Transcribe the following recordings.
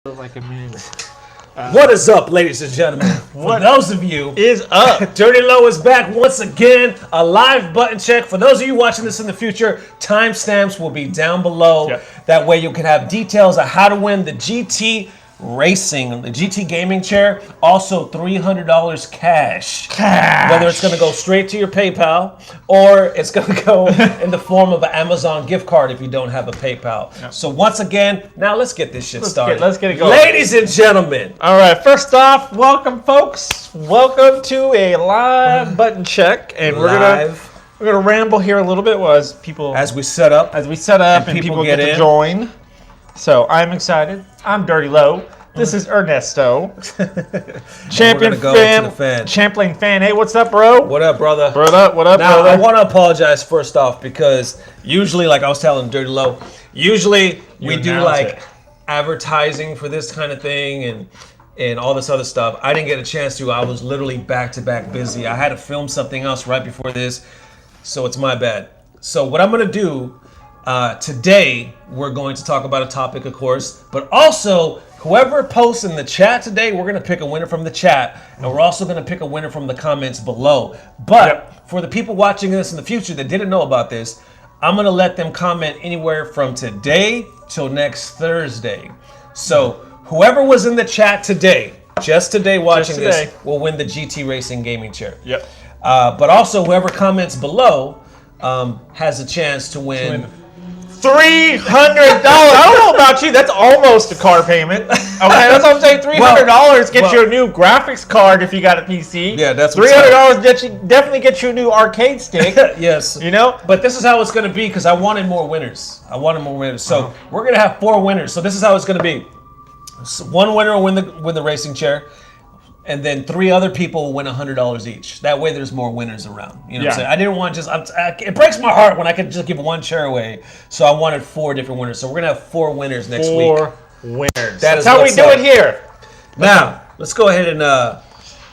Like a minute. What is up, ladies and gentlemen? For those of you, Is up. Dirty Low is back once again. A live button check. For those of you watching this in the future, timestamps will be down below. Yep. That way you can have details of how to win the GT Racing, the GT gaming chair. Also $300 cash. Whether it's going to go straight to your PayPal or it's going to go in the form of an Amazon gift card if you don't have a PayPal. Yep. So once again, now let's get this shit started. Let's get it going. Ladies and gentlemen. All right, first off, welcome, folks. Welcome to a live button check, and we're gonna ramble here a little bit as we set up and people get to join. So I'm excited. I'm Dirty Low. This is Ernesto, Champion fan. Hey, what's up, bro? What up, brother? What up, Now, brother? I want to apologize first off because usually, like I was telling Dirty Low, usually we do like advertising for this kind of thing and all this other stuff. I didn't get a chance to. I was literally back-to-back busy. I had to film something else right before this, so it's my bad. So what I'm going to do today, we're going to talk about a topic, of course, but also whoever posts in the chat today, we're going to pick a winner from the chat, and we're also going to pick a winner from the comments below. But for the people watching this in the future that didn't know about this, I'm going to let them comment anywhere from today till next Thursday. So whoever was in the chat today, just today watching this, will win the GT Racing gaming chair. Yep. But also whoever comments below has a chance to win $300. I don't know about you. That's almost a car payment. Okay, that's what I'm saying. $300 gets you a new graphics card if you got a PC. Yeah, that's $300 definitely gets you a new arcade stick. Yes. You know? But this is how it's going to be because I wanted more winners. So we're going to have 4 winners. So this is how it's going to be. So one winner will win the racing chair. And then 3 other people will win $100 each. That way, there's more winners around. You know what I'm saying? I didn't want it breaks my heart when I could just give one chair away. So I wanted 4 different winners. So we're gonna have 4 winners next week. 4 winners. That's how we do it here. Now, let's go ahead and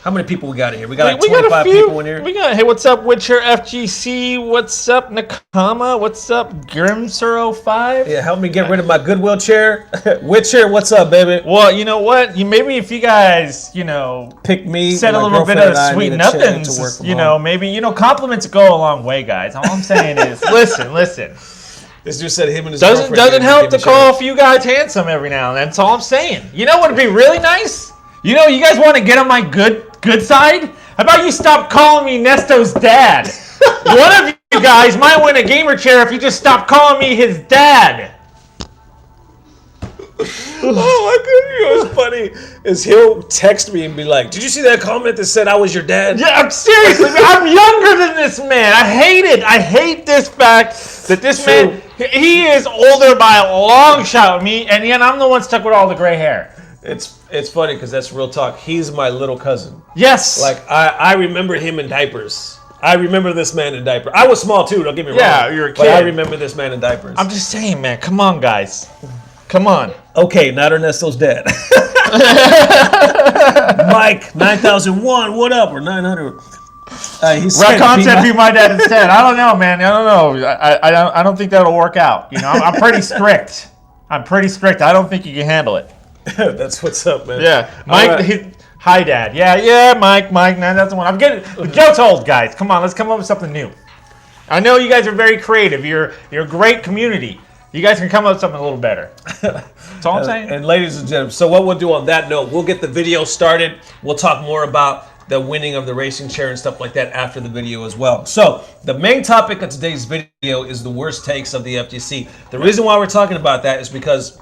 how many people we got in here? We got like 25 people in here. Hey, what's up, Witcher FGC? What's up, Nakama? What's up, Grimsur05? Yeah, help me get rid of my Goodwill chair. Witcher, what's up, baby? Well, you know what? Maybe if you guys, pick me, said a little bit of sweet nothings, maybe, compliments go a long way, guys. All I'm saying is, listen. This dude said him and his doesn't help to call a few guys handsome every now and then. That's all I'm saying. You know what would be really nice? You guys want to get on my good side? How about you stop calling me Nesto's dad? One of you guys might win a gamer chair if you just stop calling me his dad. Oh my goodness, what's funny is he'll text me and be like, "Did you see that comment that said I was your dad?" Yeah, I'm seriously, I'm younger than this man. I hate it. I hate this fact that this man, he is older by a long shot with me, and yet I'm the one stuck with all the gray hair. It's funny because that's real talk. He's my little cousin. Yes. Like, I remember him in diapers. I remember this man in diapers. I was small too, don't get me wrong. Yeah, you're a kid. But I remember this man in diapers. I'm just saying, man. Come on, guys. Come on. Okay, not Ernesto's dad. Mike, 9001, what up? Or 900. Rakon said be my dad instead. I don't know, man. I don't know. I don't think that'll work out. I'm pretty strict. I don't think you can handle it. That's what's up, man. Yeah, Mike. Hi, Dad. Yeah, Mike. Nah, that's the one. I'm getting the joke's old, guys. Come on, let's come up with something new. I know you guys are very creative. You're a great community. You guys can come up with something a little better. That's all I'm saying. And ladies and gentlemen, so what we'll do on that note, we'll get the video started. We'll talk more about the winning of the racing chair and stuff like that after the video as well. So the main topic of today's video is the worst takes of the FGC. The reason why we're talking about that is because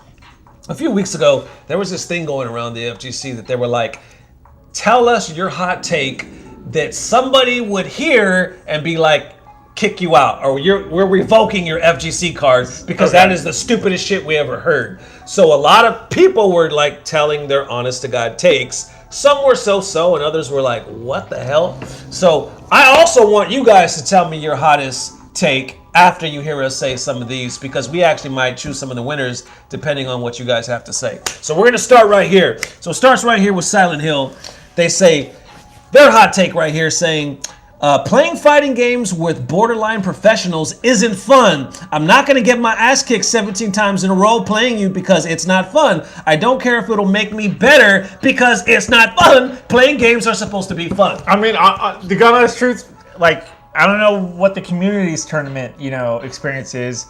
a few weeks ago, there was this thing going around the FGC that they were like, tell us your hot take that somebody would hear and be like, kick you out, or we're revoking your FGC card because that is the stupidest shit we ever heard. So a lot of people were like telling their honest to God takes. Some were so, and others were like, what the hell? So I also want you guys to tell me your hottest take after you hear us say some of these, because we actually might choose some of the winners depending on what you guys have to say. So we're going to start right here. So it starts right here with Silent Hill. They say their hot take right here saying Playing fighting games with borderline professionals isn't fun. I'm not going to get my ass kicked 17 times in a row playing you because it's not fun. I don't care if it'll make me better because it's not fun. Playing games are supposed to be fun. I mean, the God honest truth, like, I don't know what the community's tournament, experience is.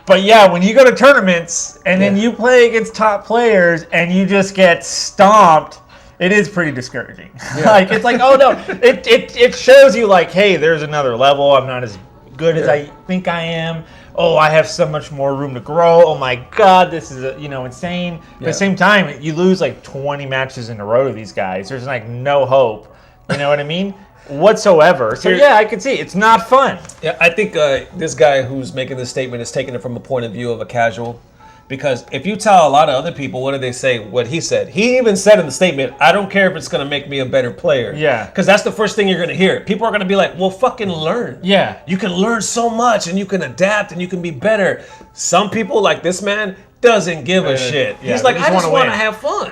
But yeah, when you go to tournaments and then you play against top players and you just get stomped, it is pretty discouraging. Yeah. It's like, oh no, it shows you like, hey, there's another level. I'm not as good as I think I am. Oh, I have so much more room to grow. Oh my God, this is insane. But at the same time, you lose like 20 matches in a row to these guys. There's like no hope. You know what I mean? Whatsoever. So yeah, I can see it's not fun. Yeah, I think this guy who's making this statement is taking it from a point of view of a casual. Because if you tell a lot of other people, what do they say? What he said. He even said in the statement, I don't care if it's going to make me a better player. Yeah. Because that's the first thing you're going to hear. People are going to be like, well, fucking learn. Yeah. You can learn so much and you can adapt and you can be better. Some people, like this man, doesn't give a shit. Yeah, he's like, I just want to win. have fun.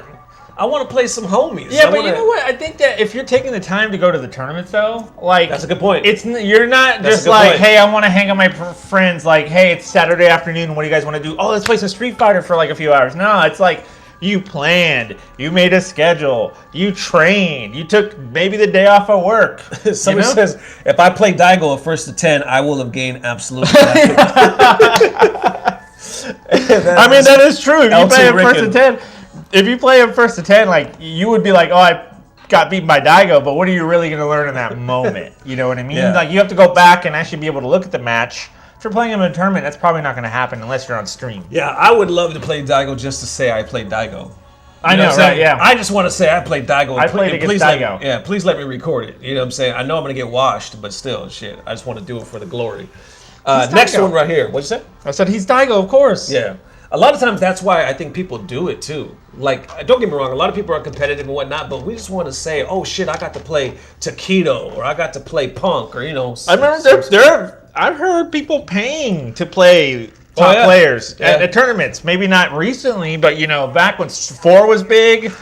I want to play some homies. Yeah, but you know what? I think that if you're taking the time to go to the tournaments, though, like that's a good point. You're not just like, hey, I want to hang out with my friends. Like, hey, it's Saturday afternoon. What do you guys want to do? Oh, let's play some Street Fighter for like a few hours. No, it's like you planned, you made a schedule, you trained, you took maybe the day off of work. Somebody says, if I play Daigo at first to 10, I will have gained absolutely nothing. I mean, that is true. If you play at first to 10. If you play him first to 10, like, you would be like, oh, I got beaten by Daigo, but what are you really going to learn in that moment? You know what I mean? Yeah. Like, you have to go back and actually be able to look at the match. If you're playing him in a tournament, that's probably not going to happen unless you're on stream. Yeah, I would love to play Daigo just to say I played Daigo. I know, right? Yeah. I just want to say I played Daigo. I played against Daigo. Please let me record it. You know what I'm saying? I know I'm going to get washed, but still, shit. I just want to do it for the glory. Next one right here. What'd you say? I said he's Daigo, of course. Yeah. A lot of times that's why I think people do it too. Like, don't get me wrong, a lot of people are competitive and whatnot, but we just want to say, oh shit, I got to play Taquito or I got to play Punk or, I remember I've heard people paying to play top players at tournaments. Maybe not recently, but back when 4 was big,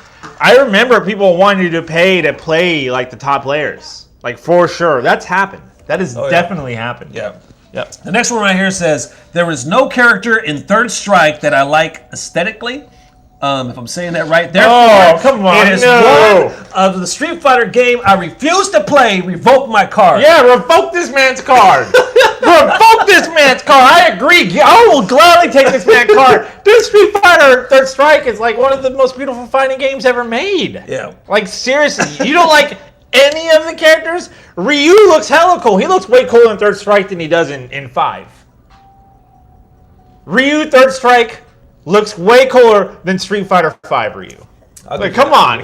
I remember people wanting to pay to play like the top players. Like, for sure. That's happened. That has definitely happened. Yeah. Yep. The next one right here says, there is no character in Third Strike that I like aesthetically. If I'm saying that right. Therefore, come on. It is one of the Street Fighter game I refuse to play. Revoke my card. Yeah, revoke this man's card. Revoke this man's card. I agree. I will gladly take this man's card. Dude, Street Fighter Third Strike is like one of the most beautiful fighting games ever made. Yeah. Like, seriously, you don't like any of the characters? Ryu looks hella cool. He looks way cooler in Third Strike than he does in 5. Ryu Third Strike looks way cooler than Street Fighter 5 Ryu. Like, come on.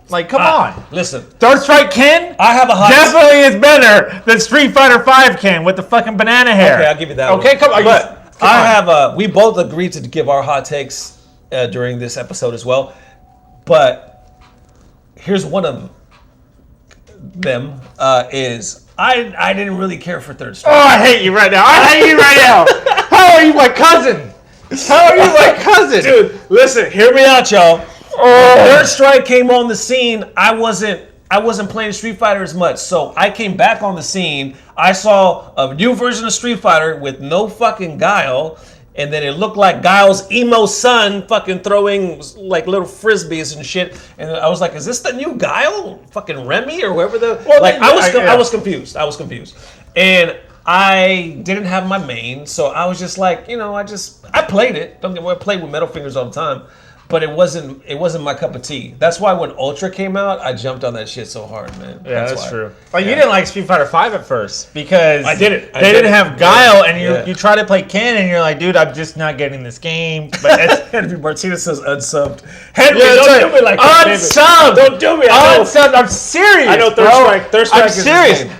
Like, come on. Listen. Third Strike Ken I have a hot definitely is better than Street Fighter 5 Ken with the fucking banana hair. Okay, I'll give you that Okay, one. come on. But we both agreed to give our hot takes during this episode as well. But here's one of them is I didn't really care for Third Strike. Oh, I hate you right now. How are you my cousin? How are you my cousin? Dude, listen, hear me out, y'all. Third Strike came on the scene. I wasn't playing Street Fighter as much, so I came back on the scene. I saw a new version of Street Fighter with no fucking Guile, and then it looked like Guile's emo son fucking throwing like little frisbees and shit. And I was like, is this the new Guile? Fucking Remy or whoever the... Well, like, I was confused. And I didn't have my main, so I was just like, I played it. Don't get me wrong, I played with Metal Fingers all the time, but it wasn't my cup of tea. That's why when Ultra came out, I jumped on that shit so hard, man. Yeah, that's true. Like, you didn't like Street Fighter 5 at first because I didn't. They didn't have Guile, and you try to play Ken, and you're like, dude, I'm just not getting this game. But Henry Martinez says unsubbed. Henry, don't do me like that, unsubbed. Don't do me. Unsubbed. I'm serious. I know Third Strike I'm is serious. his name.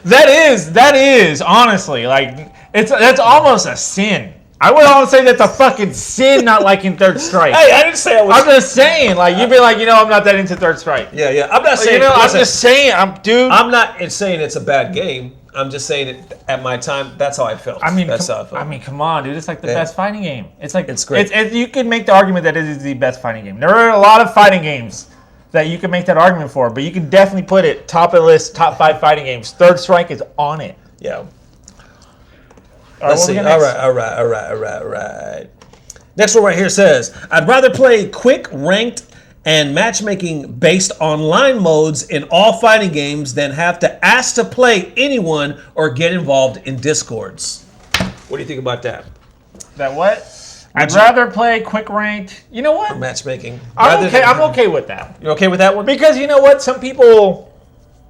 That is honestly like that's almost a sin. I would almost say that's a fucking sin not liking Third Strike. Hey, I didn't say I was. I'm just saying, like, you'd be like, I'm not that into Third Strike. Yeah. I'm not saying. I'm just saying, I'm not saying it's a bad game. I'm just saying it at my time. That's how I felt. I mean, that's how I felt. I mean, come on, dude. It's like the best fighting game. It's like it's great. You could make the argument that it is the best fighting game. There are a lot of fighting games that you can make that argument for. But you can definitely put it top of the list, top 5 fighting games. Third Strike is on it. Yeah. Let's see. All right. Next one right here says, I'd rather play quick, ranked, and matchmaking based online modes in all fighting games than have to ask to play anyone or get involved in discords. What do you think about that? That what? I'd rather play quick ranked. You know what? Or matchmaking. I'm okay with that. You're okay with that one? Because you know what? Some people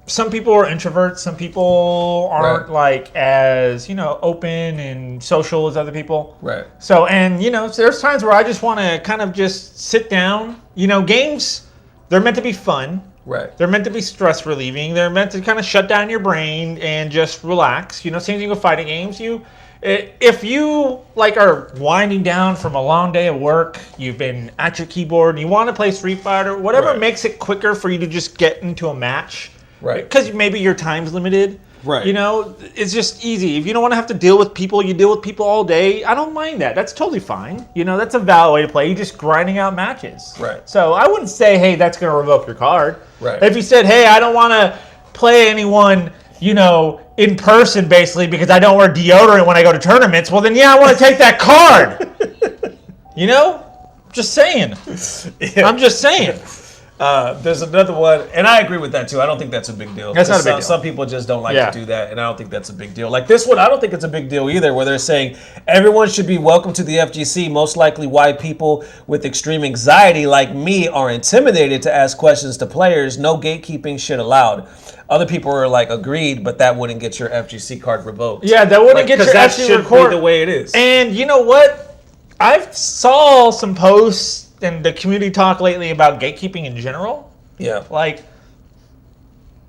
are introverts. Some people aren't like as, open and social as other people. Right. So, and there's times where I just want to kind of just sit down. Games, they're meant to be fun. Right. They're meant to be stress relieving. They're meant to kind of shut down your brain and just relax. Same thing with fighting games. If you are winding down from a long day of work, you've been at your keyboard, and you want to play Street Fighter, whatever makes it quicker for you to just get into a match. Right. Because maybe your time's limited. Right. It's just easy. If you don't want to have to deal with people, you deal with people all day. I don't mind that. That's totally fine. That's a valid way to play. You're just grinding out matches. Right. So I wouldn't say, hey, that's going to revoke your card. Right. If you said, hey, I don't want to play anyone, in person, basically, because I don't wear deodorant when I go to tournaments, well, then, I want to take that card. Just saying. Yeah. I'm just saying. There's another one, and I agree with that, too. I don't think that's a big deal. That's not a big deal. Some people just don't like to do that, and I don't think that's a big deal. Like this one, I don't think it's a big deal either, where they're saying everyone should be welcome to the FGC. Most likely why people with extreme anxiety like me are intimidated to ask questions to players. No gatekeeping shit allowed. Other people are agreed, but that wouldn't get your FGC card revoked. Yeah, that wouldn't get your FGC FGC should be the way it is. And you know what? I've saw some posts in the community talk lately about gatekeeping in general. Yeah.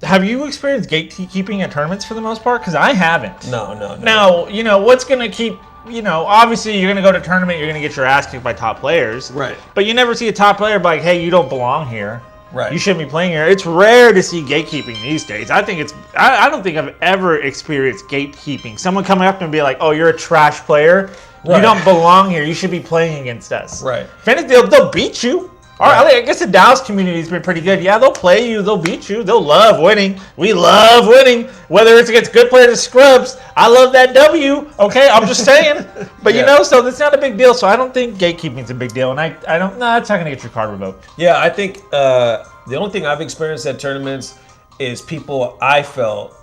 Have you experienced gatekeeping at tournaments for the most part? Because I haven't. No. Now, what's going to keep, obviously you're going to go to a tournament, you're going to get your ass kicked by top players. Right. But you never see a top player be like, hey, you don't belong here. Right. You shouldn't be playing here. It's rare to see gatekeeping these days. I don't think I've ever experienced gatekeeping. Someone coming up and be like, oh, you're a trash player. Right. You don't belong here. You should be playing against us. Right. If anything, they'll beat you. Right. I guess the Dallas community has been pretty good. Yeah, they'll play you. They'll beat you. They'll love winning. We love winning. Whether it's against good players or scrubs, I love that W. Okay, I'm just saying. But so that's not a big deal. So I don't think gatekeeping is a big deal. And I don't. No, it's not going to get your card revoked. Yeah, I think the only thing I've experienced at tournaments is people I felt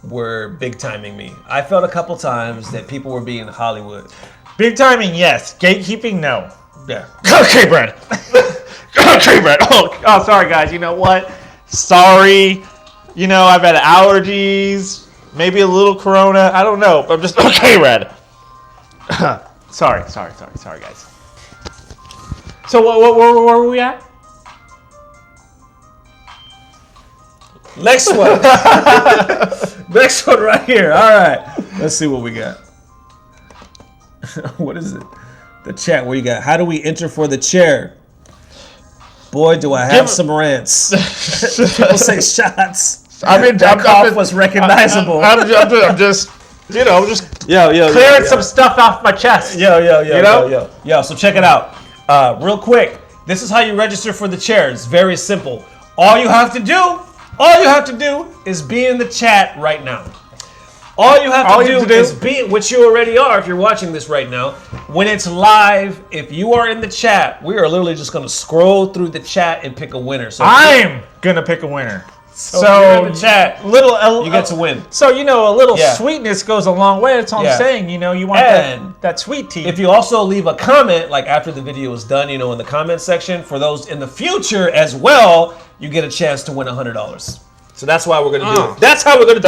were big timing me. I felt a couple times that people were being Hollywood. Big timing, yes. Gatekeeping, no. Yeah. Okay, Brad. Okay, Brad. Oh, sorry, guys. You know what? Sorry. I've had allergies, maybe a little corona. I don't know. I'm just okay, Brad. Sorry, guys. So where were we at? Next one. Next one right here. All right. Let's see what we got. What is it? The chat. What you got? How do we enter for the chair? Boy, do I have some rants. People say shots. That cough was recognizable. I'm just clearing some stuff off my chest. Yo. So check it out. Real quick. This is how you register for the chair. It's very simple. All you have to do is be in the chat right now. All you have to do is be, which you already are if you're watching this right now. When it's live, if you are in the chat, we are literally just going to scroll through the chat and pick a winner. So I'm going to pick a winner. So if you're in the chat, you get to win. So, a little sweetness goes a long way. That's all I'm saying. You want that sweet tea. If you also leave a comment, after the video is done, in the comment section, for those in the future as well, you get a chance to win $100. So that's why we're going to do it. That's how we're going to do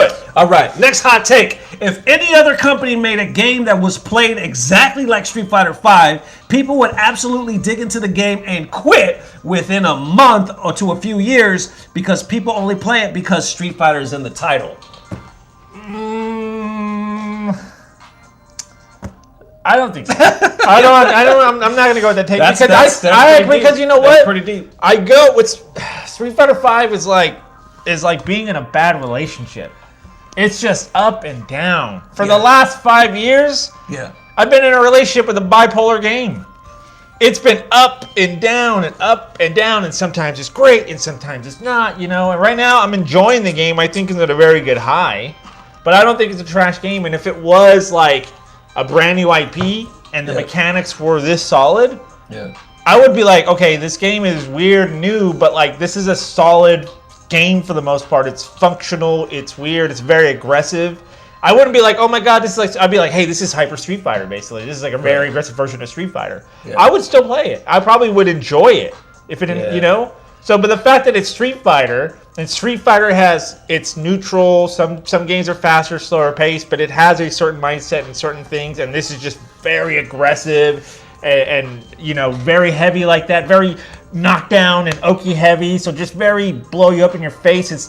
it. All right. Next hot take. If any other company made a game that was played exactly like Street Fighter V, people would absolutely dig into the game and quit within a month or to a few years because people only play it because Street Fighter is in the title. I don't think so. I'm not going to go with that take because you know what? That's pretty deep. I go with Street Fighter V is like being in a bad relationship. It's just up and down. For the last 5 years, I've been in a relationship with a bipolar game. it's been up and down and up and down, and sometimes it's great and sometimes it's not, And right now I'm enjoying the game. I think it's at a very good high, but I don't think it's a trash game. And if it was like a brand new IP and the mechanics were this solid, I would be like, okay, this game is weird, new, but like this is a solid game for the most part. It's functional, it's weird, it's very aggressive. I wouldn't be like, oh my god, this is like. I'd be like, hey, this is Hyper Street Fighter, basically. This is like a very aggressive version of Street Fighter. Yeah. I would still play it. I probably would enjoy it if it didn't, So, but the fact that it's Street Fighter, and Street Fighter it's neutral. Some games are faster, slower paced, but it has a certain mindset and certain things. And this is just very aggressive and very heavy like that, very knockdown and oki heavy. So just very blow you up in your face. It's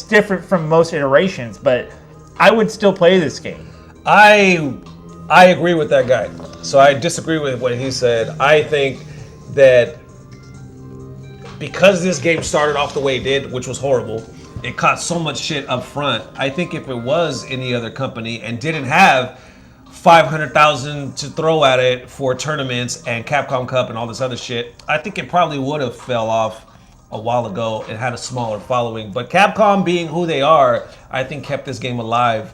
different from most iterations, but I would still play this game. I agree with that guy. So I disagree with what he said. I think that because this game started off the way it did, which was horrible, it caught so much shit up front. I think if it was any other company and didn't have $500,000 to throw at it for tournaments and Capcom Cup and all this other shit, I think it probably would have fell off a while ago and had a smaller following. But Capcom, being who they are, I think kept this game alive.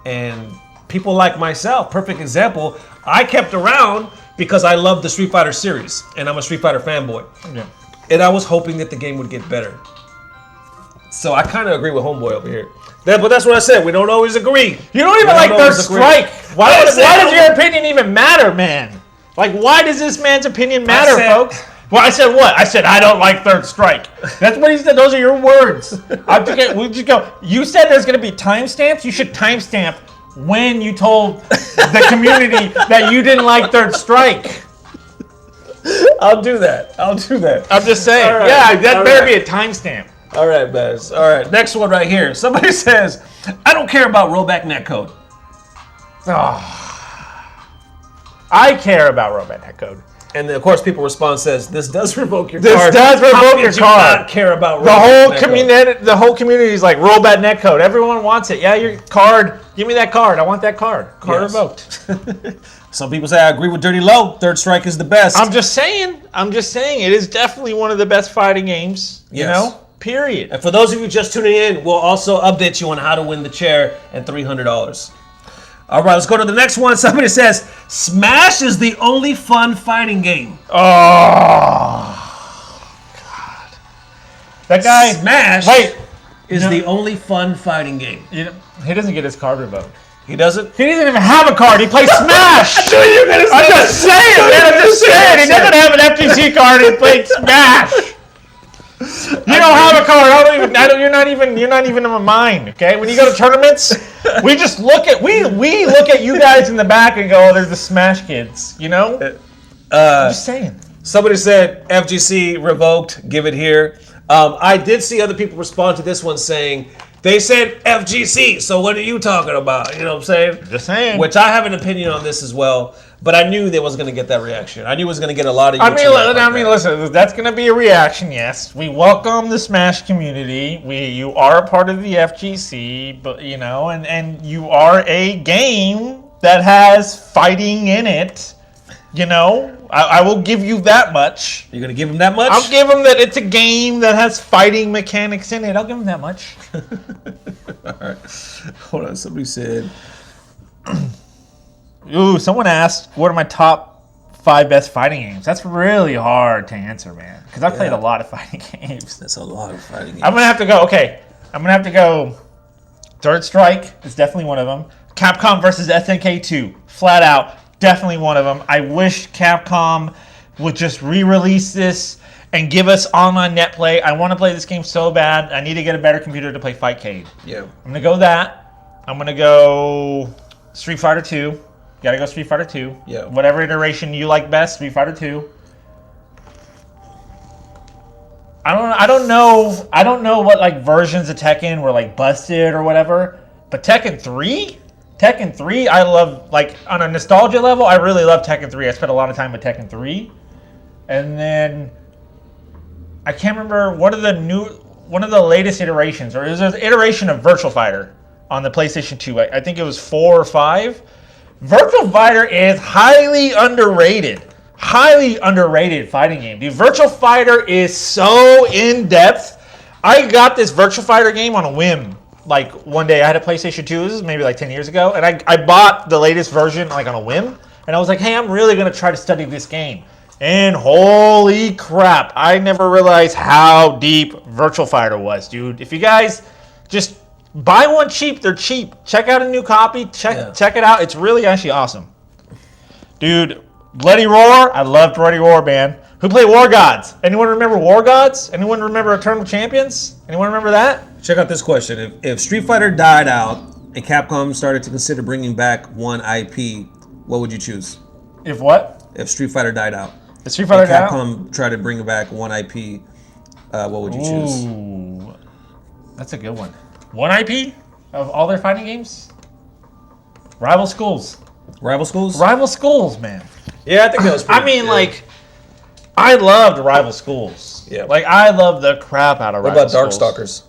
And people like myself, perfect example, I kept around because I love the Street Fighter series and I'm a Street Fighter fanboy. Yeah. And I was hoping that the game would get better. So I kind of agree with Homeboy over here. But that's what I said. We don't always agree. You don't even like Third Strike. Why does your opinion even matter, man? Like, why does this man's opinion matter, folks? Well, I said what? I said I don't like Third Strike. That's what he said. Those are your words. We just go. You said there's going to be timestamps. You should timestamp when you told the community that you didn't like Third Strike. I'll do that. I'm just saying. Right. Yeah, that better be a timestamp. All right, Baz. All right, next one right here. Somebody says, I don't care about rollback netcode. Oh, I care about rollback netcode. And then, of course, people respond says, this does revoke your card. This does revoke your card. Not care about the whole community. The whole community is like rollback netcode. Everyone wants it. Yeah, your card. Give me that card. I want that card. Card revoked. Some people say I agree with Dirty Low. Third Strike is the best. I'm just saying. It is definitely one of the best fighting games. Yes. Period. And for those of you just tuning in, we'll also update you on how to win the chair and $300. All right, let's go to the next one. Somebody says, Smash is the only fun fighting game. Oh, God. That guy... Smash is the only fun fighting game. He doesn't get his card revoked. He doesn't? He doesn't even have a card. He plays Smash. I knew you were going to say I'm just saying, man. I'm just saying. He doesn't have an FGC card. He plays Smash. You don't have a card. You're not even in my mind. Okay. When you go to tournaments, we just look at you guys in the back and go, "Oh, there's the Smash kids." I'm just saying. Somebody said FGC revoked. Give it here. I did see other people respond to this one saying they said FGC. So what are you talking about? You know what I'm saying? Just saying. Which I have an opinion on this as well. But I knew they wasn't going to get that reaction. I knew it was going to get a lot of. Listen. That's going to be a reaction. Yes, we welcome the Smash community. You are a part of the FGC, but and you are a game that has fighting in it. I will give you that much. You're going to give him that much? I'll give him that. It's a game that has fighting mechanics in it. I'll give him that much. All right. Hold on. Somebody said. Ooh, someone asked, what are my top 5 best fighting games? That's really hard to answer, man. Because I've played a lot of fighting games. That's a lot of fighting games. I'm going to have to go. Third Strike is definitely one of them. Capcom versus SNK 2. Flat out. Definitely one of them. I wish Capcom would just re-release this and give us online net play. I want to play this game so bad. I need to get a better computer to play Fightcade. Yeah. I'm going to go that. I'm going to go Street Fighter 2. Gotta go Street Fighter 2. Yeah. Whatever iteration you like best, Street Fighter 2. I don't know what like versions of Tekken were like busted or whatever, but Tekken 3, I love, like on a nostalgia level, I really love Tekken 3. I spent a lot of time with Tekken 3. And then I can't remember one of the latest iterations, or is there an iteration of Virtual Fighter on the PlayStation 2? I think it was 4 or 5. Virtual Fighter is highly underrated. highly underrated fighting game. Dude, Virtual Fighter is so in-depth. I got this Virtual Fighter game on a whim. Like, one day I had a PlayStation 2, this was maybe like 10 years ago, and I bought the latest version like on a whim, and I was like, hey, I'm really going to try to study this game. And holy crap, I never realized how deep Virtual Fighter was, dude. If you guys just buy one cheap, they're cheap. Check out a new copy, check it out. It's really actually awesome. Dude, Bloody Roar, I loved Bloody Roar, man. Who played War Gods? Anyone remember War Gods? Anyone remember Eternal Champions? Anyone remember that? Check out this question. If Street Fighter died out and Capcom started to consider bringing back one IP, what would you choose? If what? If Street Fighter died out. If Street Fighter died out? Capcom tried to bring back one IP, what would you choose? Ooh, that's a good one. One IP of all their fighting games? Rival Schools. Rival Schools? Rival Schools, man. Yeah, I think that was pretty good. Like, I loved Rival Schools. Yeah. Like, I loved the crap out of Rival Schools. What about Darkstalkers?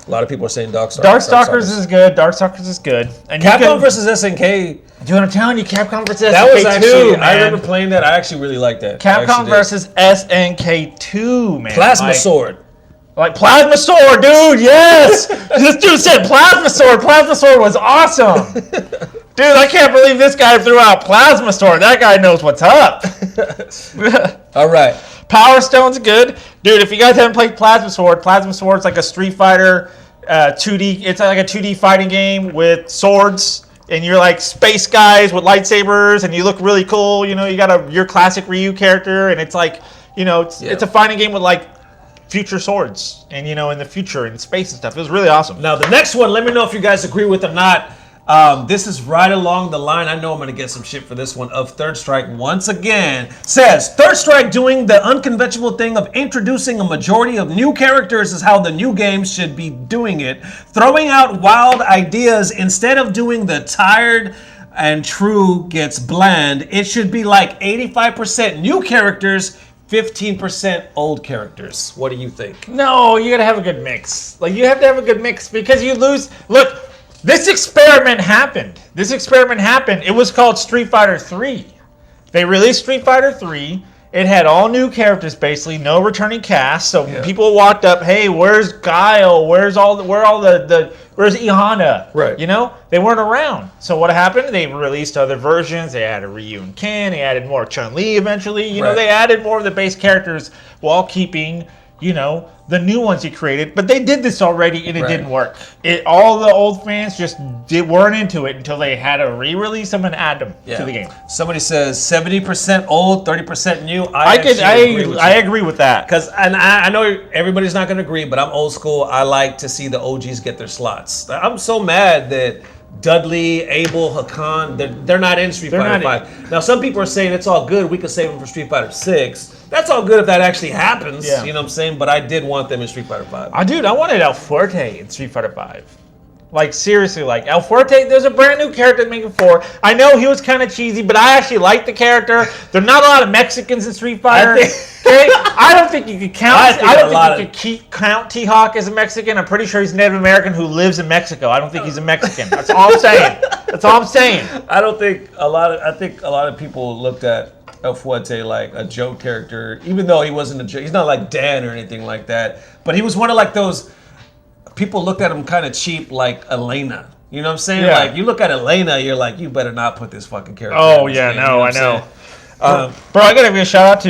A lot of people are saying Darkstalkers. Darkstalkers is good. Darkstalkers is good. And Capcom versus SNK. Dude, I'm telling you, Capcom versus SNK2, That was actually, man. I remember playing that. I actually really liked that. Capcom versus SNK2, man. Plasma Sword. Like Plasma Sword, dude, yes! This dude said Plasma Sword. Plasma Sword was awesome. Dude, I can't believe this guy threw out Plasma Sword. That guy knows what's up. All right. Power Stone's good. Dude, if you guys haven't played Plasma Sword's like a Street Fighter 2D. It's like a 2D fighting game with swords. And you're like space guys with lightsabers. And you look really cool. You know, you got your classic Ryu character. And it's like, you know, it's a fighting game with like future swords. And, you know, in the future, in space and stuff. It was really awesome. Now, the next one, let me know if you guys agree with or not. This is right along the line. I know I'm going to get some shit for this one. Of Third Strike once again says Third Strike doing the unconventional thing of introducing a majority of new characters is how the new games should be doing it. Throwing out wild ideas instead of doing the tired and true gets bland. It should be like 85% new characters, 15% old characters. What do you think? No, you got to have a good mix. Like, you have to have a good mix because you lose. Look. This experiment happened. It was called Street Fighter 3. They released Street Fighter 3. It had all new characters, basically, no returning cast. So people walked up, hey, where's Guile? Where's Ihana? Right. You know, they weren't around. So what happened? They released other versions. They added Ryu and Ken. They added more Chun-Li eventually. You know, they added more of the base characters while keeping, you know, the new ones he created, but they did this already and it didn't work. All the old fans just weren't into it until they had to re-release them and add them to the game. Somebody says 70% old, 30% new. I agree with that. Because I know everybody's not going to agree, but I'm old school. I like to see the OGs get their slots. I'm so mad that Dudley, Abel, Hakan, they're not in Street Fighter 5. Now, some people are saying it's all good. We could save them for Street Fighter 6. That's all good if that actually happens. You know what I'm saying? But I did want them in Street Fighter 5. I wanted El Fuerte in Street Fighter 5. Like, seriously, like, El Fuerte, there's a brand new character making 4. I know he was kind of cheesy, but I actually like the character. There are not a lot of Mexicans in Street Fighter. I don't think you could count. I don't think you could count T-Hawk as a Mexican. I'm pretty sure he's Native American who lives in Mexico. I don't think he's a Mexican. That's all I'm saying. I think a lot of people looked at El Fuerte like a joke character, even though he wasn't a joke. He's not like Dan or anything like that. But he was one of like those people looked at him kind of cheap, like Elena. You know what I'm saying? Yeah. Like, you look at Elena, you're like, you better not put this fucking character Oh, in this yeah, game, no, you know I what I'm know. Bro, I gotta give a shout out to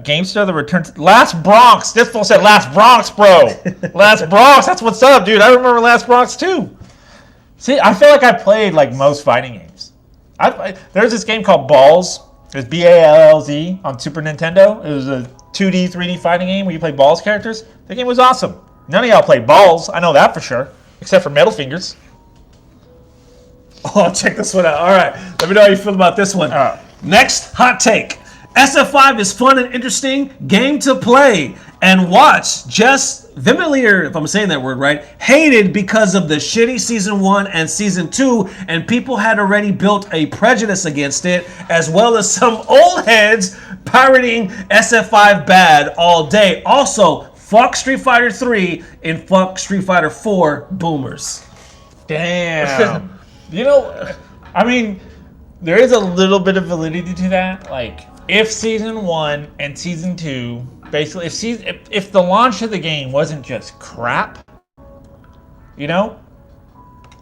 GameStar, the return to Last Bronx. This fool said Last Bronx, bro. Last Bronx, that's what's up, dude. I remember Last Bronx too. See, I feel like I played like most fighting games. There's this game called Balls. It was Ballz on Super Nintendo. It was a 2D, 3D fighting game where you play Balls characters. The game was awesome. None of y'all played Balls. I know that for sure. Except for Metal Fingers. Oh, check this one out. All right. Let me know how you feel about this one. Next hot take. SF5 is fun and interesting game to play and watch. Just Vimilier, if I'm saying that word right, hated because of the shitty Season 1 and Season 2, and people had already built a prejudice against it, as well as some old heads pirating SF5 bad all day. Also, fuck Street Fighter 3 and fuck Street Fighter 4 boomers. Damn. You know, I mean, there is a little bit of validity to that. Like, if season 1 and season 2, basically, if the launch of the game wasn't just crap, you know,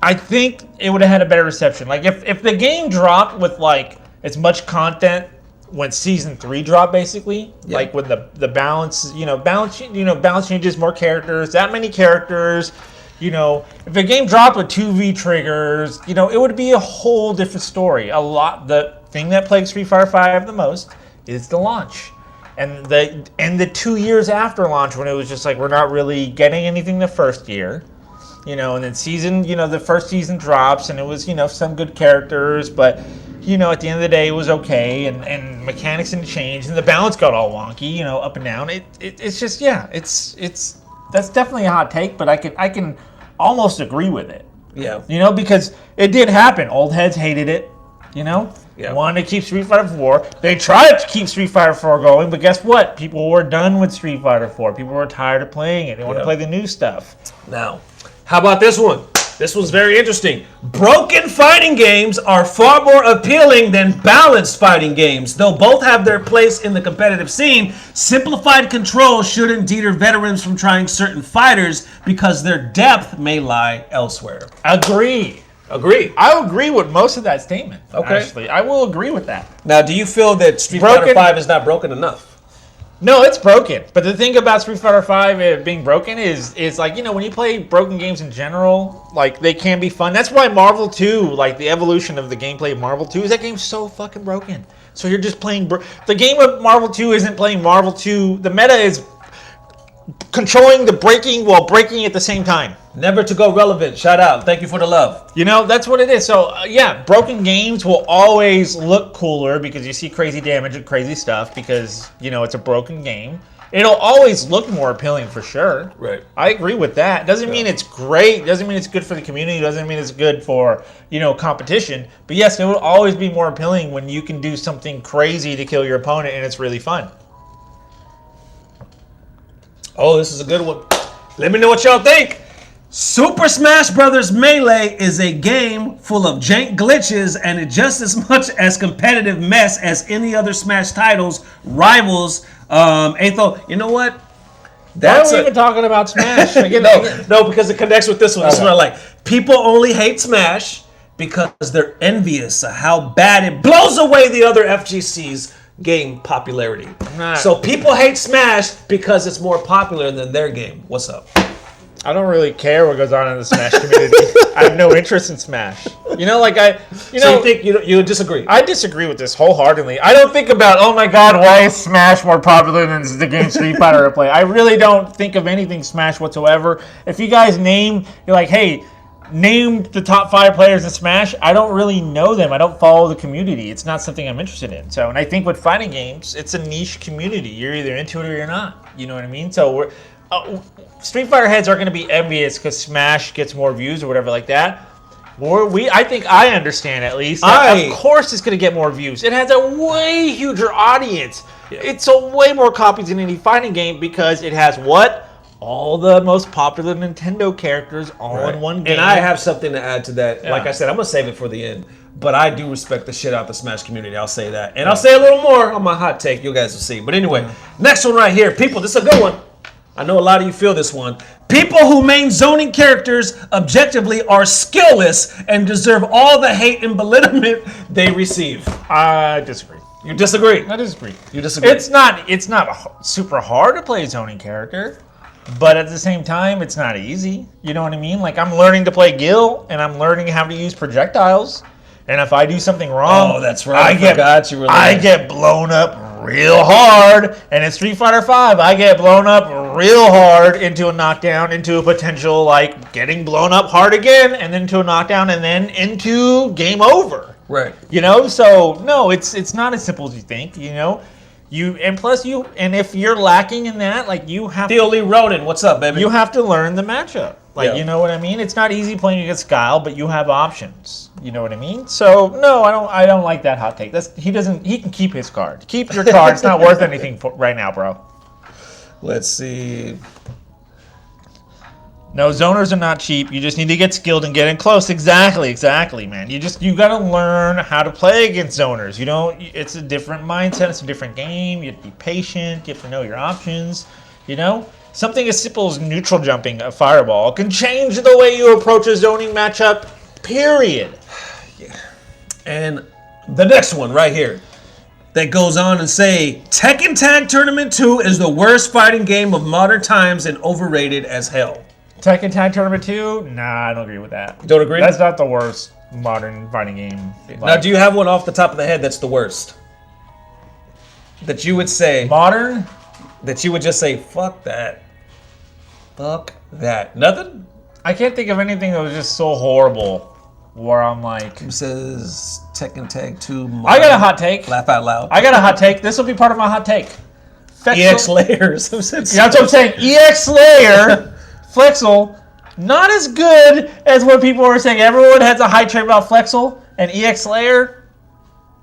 I think it would have had a better reception. Like if the game dropped with like as much content when season 3 dropped, basically, like when the balance changes, more characters, that many characters. You know, if a game dropped with 2V triggers, you know, it would be a whole different story. The thing that plagues Street Fighter V the most is the launch. And the 2 years after launch, when it was just like, we're not really getting anything the first year. You know, and then the first season drops, and it was, you know, some good characters, but, you know, at the end of the day, it was okay, and mechanics didn't change, and the balance got all wonky, you know, up and down. It's just, it's that's definitely a hot take, but I can almost agree with it. Yeah. You know, because it did happen. Old heads hated it, you know? Yeah. Wanted to keep Street Fighter 4. They tried to keep Street Fighter 4 going, but guess what? People were done with Street Fighter 4. People were tired of playing it. They wanted to play the new stuff. Now, how about this one? This one's very interesting. Broken fighting games are far more appealing than balanced fighting games. Though both have their place in the competitive scene, simplified controls shouldn't deter veterans from trying certain fighters because their depth may lie elsewhere. Agree. I agree with most of that statement. Okay. Actually, I will agree with that. Now, do you feel that Street Fighter V is not broken enough? No, it's broken. But the thing about Street Fighter V being broken is like, you know, when you play broken games in general, like, they can be fun. That's why Marvel 2, like, the evolution of the gameplay of Marvel 2 is that game's so fucking broken. So you're just playing... the game of Marvel 2 isn't playing Marvel 2. The meta is controlling the breaking while breaking at the same time. Never to go relevant. Shout out. Thank you for the love. You know, that's what it is. So, yeah, broken games will always look cooler because you see crazy damage and crazy stuff because, you know, it's a broken game. It'll always look more appealing for sure. Right. I agree with that. Doesn't mean it's great. Doesn't mean it's good for the community. Doesn't mean it's good for, you know, competition. But yes, it will always be more appealing when you can do something crazy to kill your opponent and it's really fun. Oh, this is a good one. Let me know what y'all think. Super Smash Bros. Melee is a game full of jank glitches and it just as much as competitive mess as any other Smash titles. Rivals, Atho, you know what? Why are we even talking about Smash? No, because it connects with this one. This is what I like. People only hate Smash because they're envious of how bad it blows away the other FGC's game popularity. So people hate Smash because it's more popular than their game. What's up? I don't really care what goes on in the Smash community. I have no interest in Smash. You know, like So you think you disagree? I disagree with this wholeheartedly. I don't think about, oh my God, why is Smash more popular than the game Street Fighter I play? I really don't think of anything Smash whatsoever. If you guys you're like, hey, name the top 5 players in Smash, I don't really know them. I don't follow the community. It's not something I'm interested in. So, and I think with fighting games, it's a niche community. You're either into it or you're not. You know what I mean? So Street Fighter heads are going to be envious because Smash gets more views or whatever like that. I think I understand at least. Of course it's going to get more views. It has a way huger audience. Yeah. It's a way more copies than any fighting game because it has what? All the most popular Nintendo characters all in one game. And I have something to add to that. Yeah. Like I said, I'm going to save it for the end. But I do respect the shit out of the Smash community. I'll say that. And I'll say a little more on my hot take. You guys will see. But anyway, next one right here. People, this is a good one. I know a lot of you feel this one. People who main zoning characters objectively are skillless and deserve all the hate and belittlement they receive. I disagree. You disagree? I disagree. You disagree? It's not super hard to play a zoning character, but at the same time, it's not easy. You know what I mean? Like, I'm learning to play Gil, and I'm learning how to use projectiles. And if I do something wrong, that's right. I get blown up real hard. And in Street Fighter V, I get blown up real hard into a knockdown, into a potential, like, getting blown up hard again, and then into a knockdown, and then into game over. Right. You know? So, no, it's not as simple as you think, you know? And if you're lacking in that, like, you have Theo Lee Roden, what's up, baby? You have to learn the matchup. Like, you know what I mean? It's not easy playing against Guile, but you have options. You know what I mean? So, no, I don't like that hot take. He can keep his card. Keep your card. It's not worth anything right now, bro. Let's see. No, zoners are not cheap. You just need to get skilled and get in close. Exactly, man. You got to learn how to play against zoners. It's a different mindset. It's a different game. You have to be patient. You have to know your options. Something as simple as neutral jumping a fireball can change the way you approach a zoning matchup, period. Yeah. And the next one right here that goes on and say, Tekken Tag Tournament 2 is the worst fighting game of modern times and overrated as hell. Tekken Tag Tournament 2? Nah, I don't agree with that. You don't agree? That's not the worst modern fighting game. Now, do you have one off the top of the head that's the worst? That you would say... Modern? That you would just say, fuck that. Fuck that. Nothing? I can't think of anything that was just so horrible where I'm like... It says Tekken Tag 2 modern. I got a hot take. Laugh out loud. I got a hot take. This will be part of my hot take. EX Layers. Yeah, that's what I'm saying. EX Layer... Flexel, not as good as what people were saying. Everyone has a high trade about Flexel and EX Layer.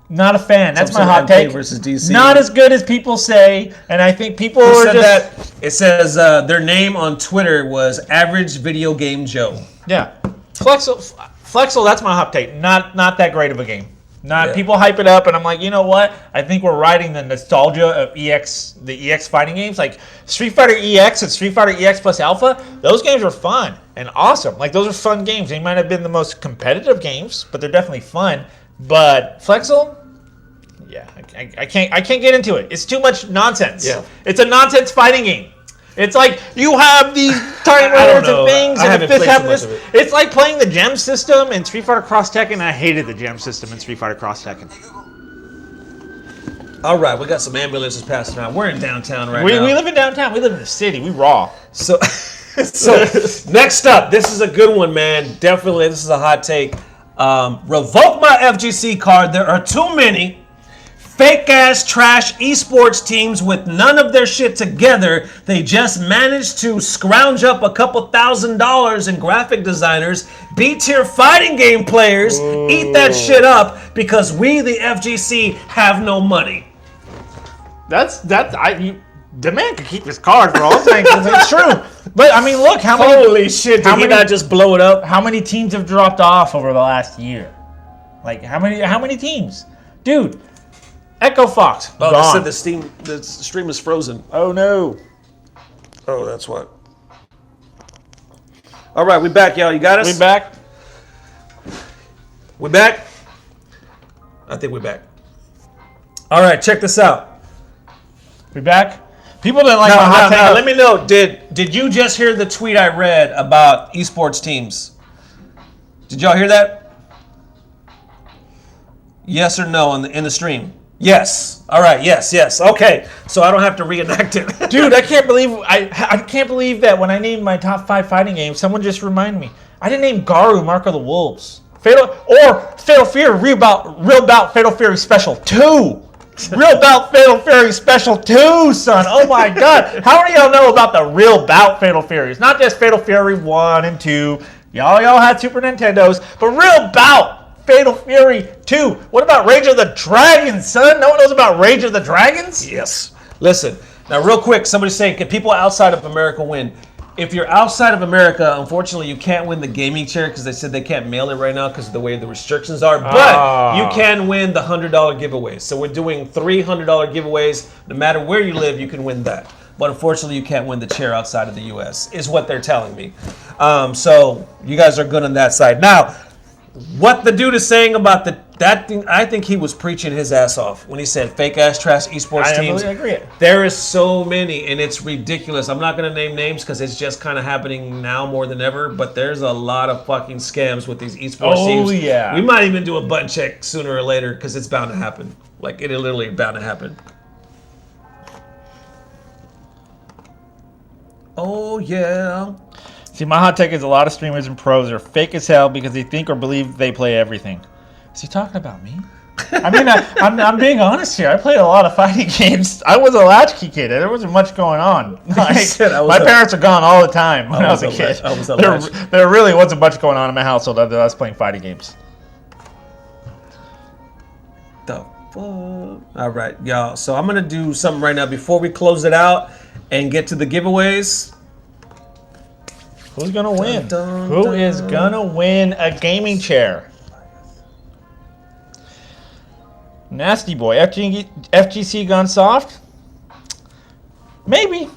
Not a fan. That's my hot take. Versus DC. Not as good as people say, and I think people Who are said just. That? It says their name on Twitter was Average Video Game Joe. Yeah, Flexel. That's my hot take. Not that great of a game. Yeah. People hype it up, and I'm like, you know what? I think we're riding the nostalgia of the EX fighting games, like Street Fighter EX and Street Fighter EX plus Alpha. Those games were fun and awesome. Like those are fun games. They might have been the most competitive games, but they're definitely fun. But Flexel, yeah, I can't get into it. It's too much nonsense. Yeah, it's a nonsense fighting game. It's like you have these tiny words and things, and this happens. It's like playing the gem system in Street Fighter Cross Tekken. I hated the gem system in Street Fighter Cross Tekken. All right, we got some ambulances passing around. We're in downtown now. We live in downtown. We live in the city. We raw. So next up, this is a good one, man. Definitely, this is a hot take. Revoke my FGC card. There are too many fake-ass trash esports teams with none of their shit together. They just managed to scrounge up a couple $1,000s in graphic designers, B-tier fighting game players, eat that shit up because we, the FGC, have no money. The man could keep his card for all things. It's true. But, I mean, look, how many... Holy shit, did he not just blow it up? How many teams have dropped off over the last year? Like, how many teams? Dude... Echo Fox. Oh, gone. they said the stream is frozen. Oh no. Oh, that's what. All right, we back, y'all. You got us? We back? We back? I think we're back. All right, check this out. We back? People didn't like my hot take. Let me know. Did you just hear the tweet I read about esports teams? Did y'all hear that? Yes or no in the stream? Yes. All right. Yes. Okay. So I don't have to reenact it. Dude, I can't believe I can't believe that when I named my top 5 fighting games, someone just reminded me. I didn't name Garu Mark of the Wolves. Fatal Fury Real Bout Fatal Fury Special 2. Real Bout Fatal Fury Special 2, son. Oh my god. How many of y'all know about the Real Bout Fatal Fury? It's not just Fatal Fury 1 and 2. Y'all had Super Nintendos, but Real Bout Fatal Fury 2. What about Rage of the Dragons, son? No one knows about Rage of the Dragons? Yes. Listen, now real quick, somebody's saying, can people outside of America win? If you're outside of America, unfortunately, you can't win the gaming chair because they said they can't mail it right now because of the way the restrictions are. But you can win the $100 giveaways. So we're doing 3 $100 giveaways. No matter where you live, you can win that. But unfortunately, you can't win the chair outside of the U.S., is what they're telling me. So you guys are good on that side. Now, what the dude is saying about that thing, I think he was preaching his ass off when he said fake ass trash esports teams. I agree. There is so many, and it's ridiculous. I'm not going to name names because it's just kind of happening now more than ever, but there's a lot of fucking scams with these esports teams. Oh, yeah. We might even do a button check sooner or later because it's bound to happen. Like, it literally bound to happen. Oh, yeah. See, my hot take is a lot of streamers and pros are fake as hell because they think or believe they play everything. Is he talking about me? I mean, I'm being honest here. I played a lot of fighting games. I was a latchkey kid. There wasn't much going on. Like, my parents are gone all the time when I was a kid. There really wasn't much going on in my household other than us playing fighting games. The fuck? All right, y'all. So I'm going to do something right now before we close it out and get to the giveaways. Who's gonna win? Dun, dun, Who dun. is gonna win a gaming chair? Nasty boy. FGC gone soft? Maybe.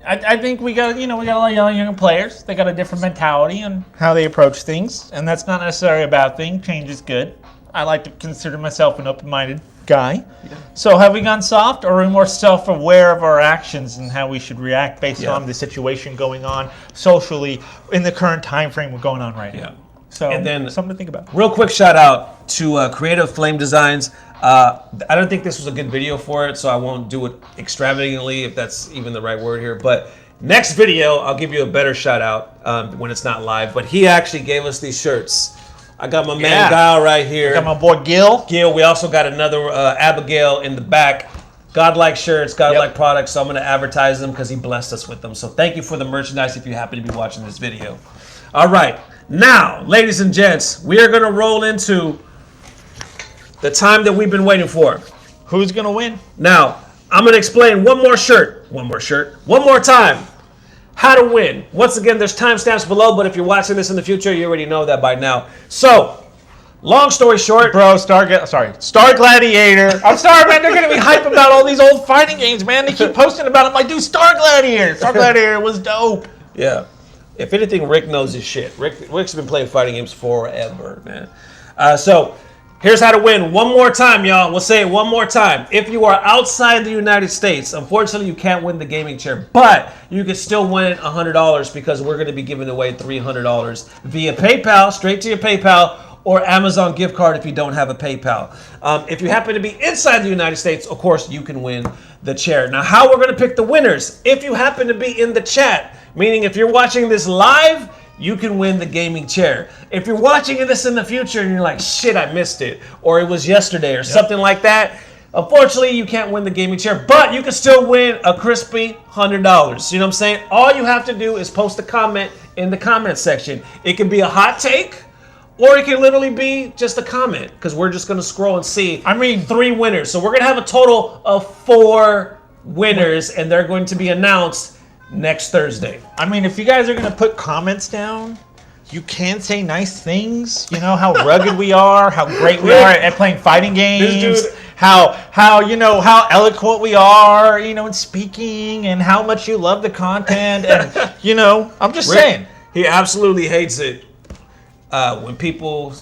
I think we got a lot of young players. They got a different mentality on how they approach things, and that's not necessarily a bad thing. Change is good. I like to consider myself an open-minded guy. Yeah. So have we gone soft, or are we more self-aware of our actions and how we should react based on the situation going on socially in the current time frame we're going on right now? So and then something to think about. Real quick shout out to Creative Flame Designs. I don't think this was a good video for it, so I won't do it extravagantly, if that's even the right word here. But next video, I'll give you a better shout out when it's not live. But he actually gave us these shirts. I got my man Guile right here. I got my boy Gil. We also got another Abigail in the back. Godlike shirts, Godlike products. So I'm going to advertise them because he blessed us with them. So thank you for the merchandise if you happen to be watching this video. All right. Now, ladies and gents, we are going to roll into the time that we've been waiting for. Who's going to win? Now, I'm going to explain one more time. How to win. Once again, there's timestamps below, but if you're watching this in the future, you already know that by now. So, long story short. Bro, Star Gladiator. I'm sorry, man. They're going to be hype about all these old fighting games, man. They keep posting about it. I'm like, dude, Star Gladiator. Star Gladiator was dope. Yeah. If anything, Rick knows his shit. Rick's been playing fighting games forever, man. So, here's how to win. One more time, y'all. We'll say it one more time. If you are outside the United States, unfortunately, you can't win the gaming chair, but you can still win $100 because we're going to be giving away $300 via PayPal, straight to your PayPal, or Amazon gift card if you don't have a PayPal. If you happen to be inside the United States, of course, you can win the chair. Now, how we're going to pick the winners? If you happen to be in the chat, meaning if you're watching this live, you can win the gaming chair. If you're watching this in the future and you're like, shit, I missed it, or it was yesterday, or something like that, unfortunately, you can't win the gaming chair, but you can still win a crispy $100. You know what I'm saying? All you have to do is post a comment in the comment section. It can be a hot take, or it can literally be just a comment, because we're just going to scroll and see. 3 winners. So we're going to have a total of 4 winners, and they're going to be announced next Thursday. I mean, if you guys are going to put comments down, you can say nice things. You know, how rugged we are, how great we are at playing fighting games, how eloquent we are, in speaking, and how much you love the content. And, I'm just saying. He absolutely hates it when people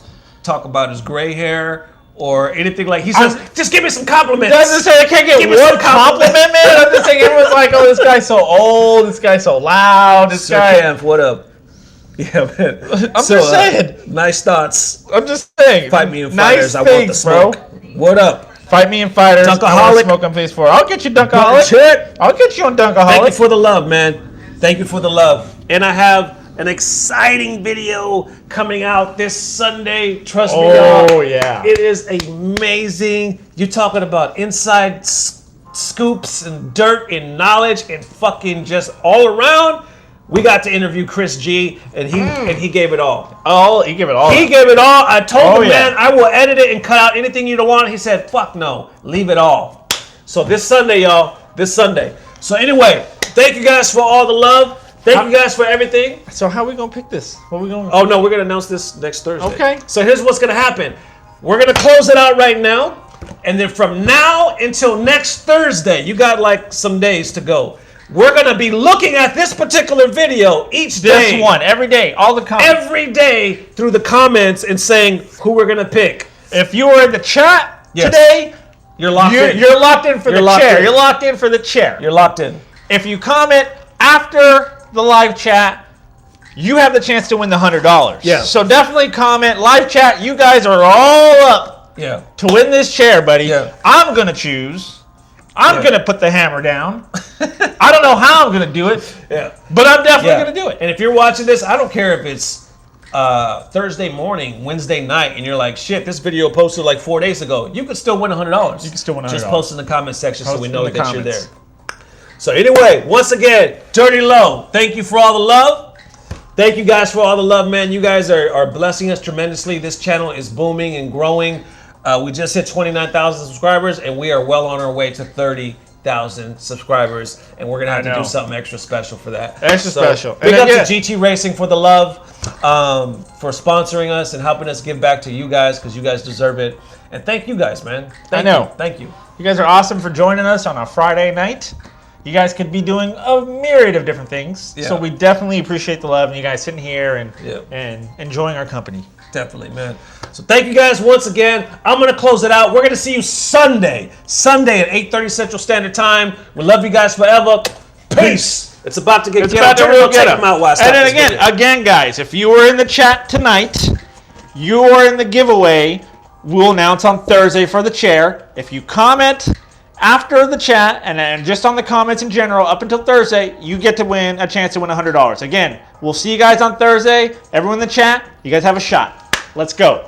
talk about his gray hair or anything like. He says, just give me some compliments. I can't get one compliment, man. I'm just saying, everyone's like, oh, this guy's so old, this guy's so loud, this guy. Camp, what up? Yeah, man. I'm just saying. Nice thoughts. I'm just saying. Fight me in fighters. Nice I want the smoke. Bro. What up? Fight me in fighters. Dunkaholic. Smoke on phase 4. I'll get you Dunkaholic. I'll get you on Dunkaholic. Thank you for the love, man. Thank you for the love. And I have an exciting video coming out this Sunday. Trust me, y'all. Oh, yeah. It is amazing. You're talking about inside scoops and dirt and knowledge and fucking just all around. We got to interview Chris G, and he gave it all. Oh, he gave it all. He gave it all. I told him, man, I will edit it and cut out anything you don't want. He said, fuck no, leave it all. So this Sunday, y'all, this Sunday. So anyway, thank you guys for all the love. Thank you guys for everything. So how are we going to pick this? What are we going? Oh, no, we're going to announce this next Thursday. Okay. So here's what's going to happen. We're going to close it out right now. And then from now until next Thursday, you got like some days to go. We're going to be looking at this particular video each day. This one, every day, all the comments. Every day through the comments and saying who we're going to pick. If you were in the chat today, you're locked in. You're locked in for the chair. You're locked in for the chair. You're locked in. If you comment after the live chat, you have the chance to win the $100. Yeah. So definitely comment, live chat. You guys are all up to win this chair, buddy. Yeah. I'm going to choose. I'm going to put the hammer down. I don't know how I'm going to do it, but I'm definitely going to do it. And if you're watching this, I don't care if it's Thursday morning, Wednesday night, and you're like, shit, this video posted like 4 days ago. You could still win $100. You can still win $100. Just post in the comment section so we know that you're there. So anyway, once again, Dirty Low, thank you for all the love. Thank you guys for all the love, man. You guys are blessing us tremendously. This channel is booming and growing. We just hit 29,000 subscribers, and we are well on our way to 30 1,000 subscribers, and we're gonna have I to do know. something extra special for that. Extra special. Big And up then, to GT Racing for the love, for sponsoring us and helping us give back to you guys because you guys deserve it. And thank you guys, man. Thank I know. you. Thank you. You guys are awesome for joining us on a Friday night. You guys could be doing a myriad of different things. Yeah. So we definitely appreciate the love and you guys sitting here and Yeah. and enjoying our company. Definitely, man. So thank you guys once again. I'm going to close it out. We're going to see you Sunday at 8:30 Central Standard Time. We love you guys forever. Peace. It's about to get It's ghetto. about to Turn real around, take ghetto. them out while I stop And then this video. again, guys, if you were in the chat tonight, you are in the giveaway. We'll announce on Thursday for the chair. If you comment after the chat and then just on the comments in general up until Thursday, you get to win a chance to win $100. Again, we'll see you guys on Thursday. Everyone in the chat, you guys have a shot. Let's go.